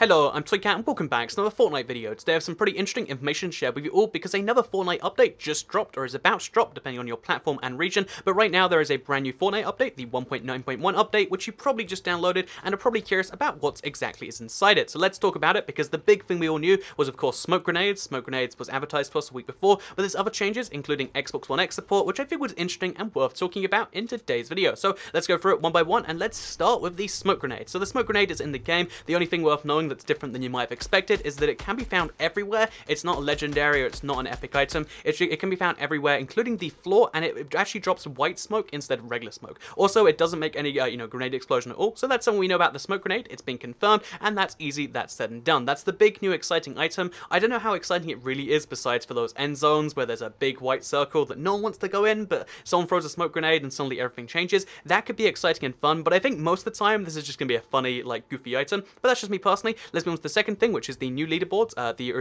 Hello, I'm Toycat and welcome back to another Fortnite video. Today I have some pretty interesting information to share with you all because another Fortnite update just dropped or is about to drop depending on your platform and region, but right now there is a brand new Fortnite update, the 1.9.1 update, which you probably just downloaded and are probably curious about what exactly is inside it. So let's talk about it because the big thing we all knew was of course smoke grenades. Smoke grenades was advertised to us a week before, but there's other changes including Xbox One X support, which I think was interesting and worth talking about in today's video. So let's go through it one by one and let's start with the smoke grenade. So the smoke grenade is in the game. The only thing worth knowing that's different than you might have expected is that it can be found everywhere. It's not a legendary or it's not an epic item. It can be found everywhere, including the floor, and it actually drops white smoke instead of regular smoke. Also, it doesn't make any grenade explosion at all. So that's something we know about the smoke grenade. It's been confirmed, and that's easy. That's said and done. That's the big new exciting item. I don't know how exciting it really is, besides for those end zones where there's a big white circle that no one wants to go in, but someone throws a smoke grenade and suddenly everything changes. That could be exciting and fun, but I think most of the time this is just gonna be a funny, like, goofy item. But that's just me personally. Let's move on to the second thing, which is the new leaderboards.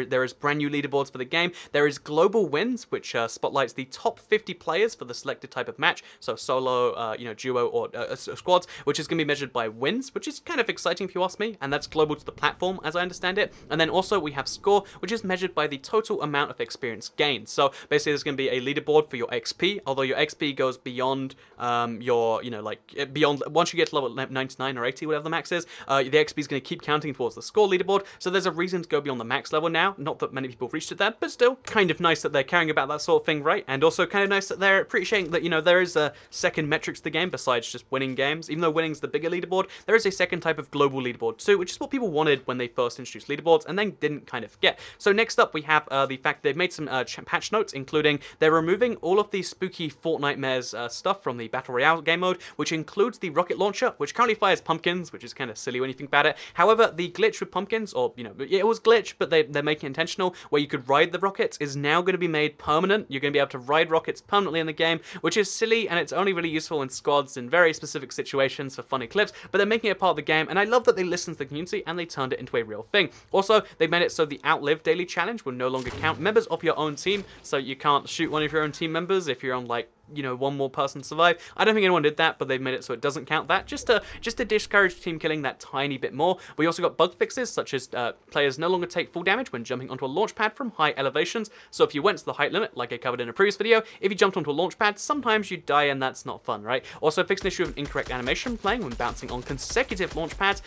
There is brand new leaderboards for the game. There is global wins, which spotlights the top 50 players for the selected type of match. So solo, duo, or squads, which is going to be measured by wins, which is kind of exciting if you ask me. And that's global to the platform, as I understand it. And then also we have score, which is measured by the total amount of experience gained. So basically, there's going to be a leaderboard for your XP. Although your XP goes beyond beyond once you get to level 99 or 80, whatever the max is. The XP is going to keep counting towards the score leaderboard. So there's a reason to go beyond the max level now. Not that many people have reached it there, but still kind of nice that they're caring about that sort of thing, right? And also kind of nice that they're appreciating that, there is a second metrics to the game besides just winning games. Even though winning's the bigger leaderboard, there is a second type of global leaderboard too, which is what people wanted when they first introduced leaderboards and then didn't kind of get. So next up we have the fact they've made some patch notes, including they're removing all of the spooky Fortnite mares stuff from the Battle Royale game mode, which includes the rocket launcher, which currently fires pumpkins, which is kind of silly when you think about it. However, the glitch with pumpkins, or, it was glitch, but they're making it intentional, where you could ride the rockets, is now going to be made permanent. You're going to be able to ride rockets permanently in the game, which is silly, and it's only really useful in squads in very specific situations for funny clips, but they're making it part of the game, and I love that they listened to the community and they turned it into a real thing. Also, they made it so the Outlive daily challenge will no longer count members of your own team, so you can't shoot one of your own team members if you're on, like, one more person survive. I don't think anyone did that, but they've made it so it doesn't count that, just to discourage team killing that tiny bit more. We also got bug fixes, such as players no longer take full damage when jumping onto a launch pad from high elevations. So if you went to the height limit, like I covered in a previous video, if you jumped onto a launch pad, sometimes you die, and that's not fun, right? Also fixed an issue of incorrect animation playing when bouncing on consecutive launch pads.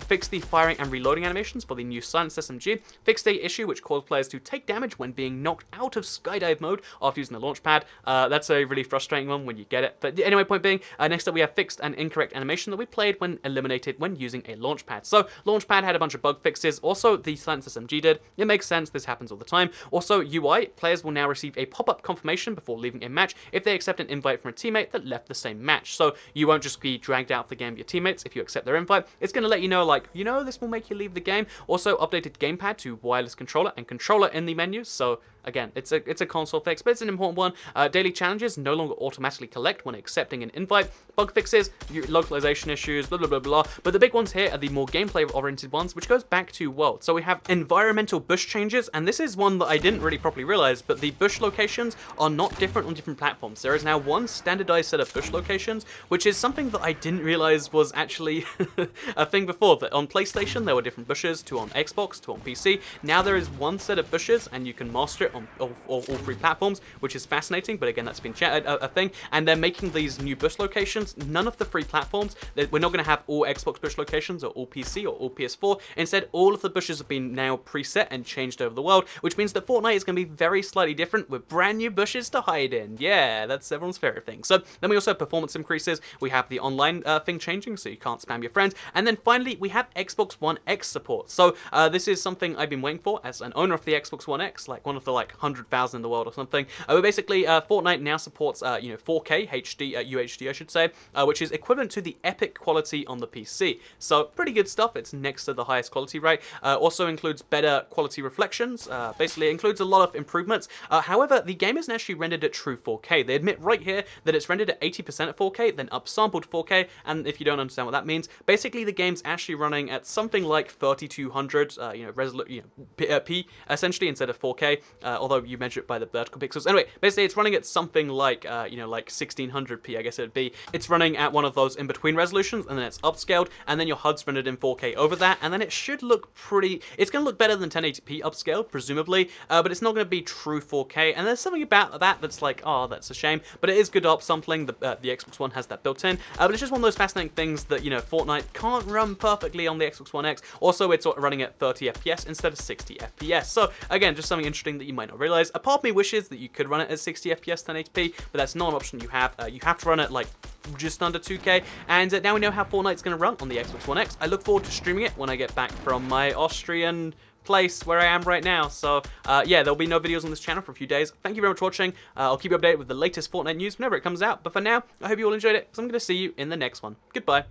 Fixed the firing and reloading animations for the new Silence SMG. Fixed the issue which caused players to take damage when being knocked out of skydive mode after using the launch pad. That's a really frustrating one when you get it. But anyway, point being, next up we have fixed an incorrect animation that we played when eliminated when using a launch pad. So launch pad had a bunch of bug fixes. Also, the Silence SMG did. It makes sense. This happens all the time. Also, UI, players will now receive a pop-up confirmation before leaving a match if they accept an invite from a teammate that left the same match. So you won't just be dragged out of the game with your teammates if you accept their invite. It's going to let you know, like, this will make you leave the game. Also, updated gamepad to wireless controller and controller in the menus. So again, it's a console fix, but it's an important one. Daily challenges no longer automatically collect when accepting an invite. Bug fixes, localization issues, blah, blah, blah, blah. But the big ones here are the more gameplay-oriented ones, which goes back to world. So we have environmental bush changes, and this is one that I didn't really properly realize, but the bush locations are not different on different platforms. There is now one standardized set of bush locations, which is something that I didn't realize was actually a thing before. That on PlayStation, there were different bushes, to on Xbox, to on PC. Now there is one set of bushes, and you can master it on all three platforms, which is fascinating, but again, that's been a thing. And they're making these new bush locations. None of the free platforms, we're not going to have all Xbox bush locations or all PC or all PS4. Instead, all of the bushes have been now preset and changed over the world, which means that Fortnite is going to be very slightly different with brand new bushes to hide in. Yeah, that's everyone's favorite thing. So then we also have performance increases. We have the online thing changing, so you can't spam your friends. And then finally, we have Xbox One X support. So this is something I've been waiting for as an owner of the Xbox One X, like one of the 100,000 in the world or something. But basically, Fortnite now supports 4K HD, UHD I should say, which is equivalent to the epic quality on the PC. So pretty good stuff. It's next to the highest quality, right? Also includes better quality reflections. Basically, it includes a lot of improvements. However, the game isn't actually rendered at true 4K. They admit right here that it's rendered at 80% at 4K, then upsampled 4K. And if you don't understand what that means, basically the game's actually running at something like 3200, P essentially instead of 4K. Although you measure it by the vertical pixels. Anyway, basically it's running at something like you know, like 1600p, I guess it would be. It's running at one of those in-between resolutions, and then it's upscaled, and then your HUD's rendered in 4K over that, and then it should look pretty, it's going to look better than 1080p upscaled, presumably, but it's not going to be true 4K, and there's something about that that's like, oh, that's a shame, but it is good upsampling. The Xbox One has that built in, but it's just one of those fascinating things that, you know, Fortnite can't run perfectly on the Xbox One X. Also, it's running at 30 FPS instead of 60 FPS. So again, just something interesting that you might not realize. A part of me wishes that you could run it at 60 FPS 1080p, but that's not an option you have. You have to run it like just under 2K, and now we know how Fortnite's going to run on the Xbox One X. I look forward to streaming it when I get back from my Austrian place where I am right now. So yeah, there'll be no videos on this channel for a few days. Thank you very much for watching. I'll keep you updated with the latest Fortnite news whenever it comes out, but for now, I hope you all enjoyed it, because I'm going to see you in the next one. Goodbye.